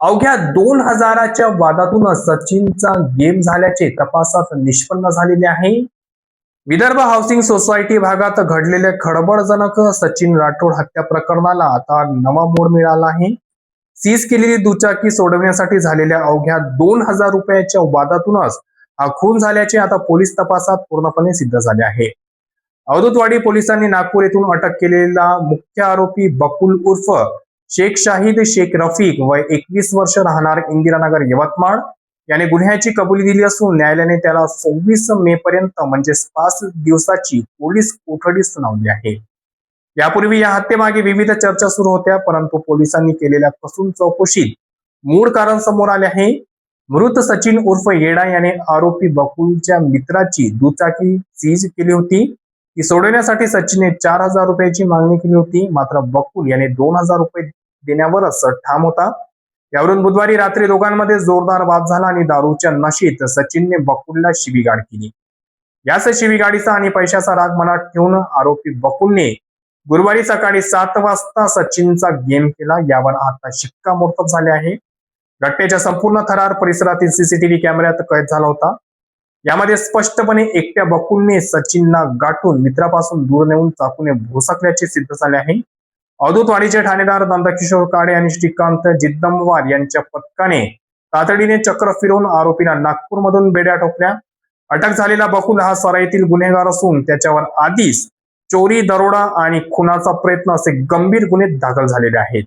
अवघ्या 2000च्या वादातून सचिनचा गेम झाल्याचे तपासात निष्पन्न झालेले आहे. विदर्भ हाऊसिंग सोसायटी भागात घडलेल्या खळबळजनक सचिन राठोड हत्या प्रकरणाला आता नवा मोड मिळाला आहे. सीज केलेली दुचाकी सोडवण्यासाठी झालेल्या अवघ्या 2000 रुपयाच्या वादातूनच हा खून झाल्याचे आता पोलीस तपासात पूर्णपणे सिद्ध झाले आहे. अवधूतवाडी पोलिसांनी नागपूर येथून अटक केलेला मुख्य आरोपी बकुल उर्फ शेख शाहिद शेख रफीक वय 21 वर्ष राहणार इंदिरानगर यवतमाळ याने गुन्ह्याची कबुली दिली असून न्यायालयाने त्याला 26 मे पर्यंत म्हणजे 5 दिवसाची पोलीस कोठडी सुनावली आहे. यापूर्वी या हत्येमागे विविध चर्चा सुरू होत्या, परंतु पोलिसांनी केलेल्या कसून चौकशीत मूळ कारण समोर आले आहे. मृत सचिन उर्फ येडा याने आरोपी बकुलच्या मित्राची दुचाकी सीज केली होती. ती सोडवण्यासाठी सचिनने 4000 रुपयाची मागणी केली होती, मात्र बकुल याने 2000 रुपये देण्यावरच ठाम होता. यावरून बुधवारी रात्री दोघांमध्ये जोरदार वाद झाला आणि दारूच्या नशेत सचिनने बकुलला शिवीगाळ केली. याच शिवीगाळीचा आणि पैशाचा राग मनात ठेवून आरोपी बकुलने गुरुवारी सकाळी 7 वाजता सचिनचा गेम केला. यावर आता शिक्कामोर्तब झाले आहे. घटनेच्या संपूर्ण थरार परिसरातील सीसीटीव्ही कॅमेऱ्यात कैद झाला होता. यामध्ये स्पष्टपणे एकट्या बकुलने सचिनला गाठून मित्रापासून दूर नेऊन चाकूने भोसकल्याचे सिद्ध झाले आहे. अवधूतवाडीचे ठाणेदार नंदकिशोर काळे आणि श्रीकांत जिद्दमवार यांच्या पथकाने तातडीने चक्र फिरवून आरोपीला नागपूरमधून बेड्या ठोकल्या. अटक झालेला बकुल हा सराईतील गुन्हेगार असून त्याच्यावर आधीच चोरी, दरोडा आणि खुनाचा प्रयत्न असे गंभीर गुन्हे दाखल झालेले आहेत.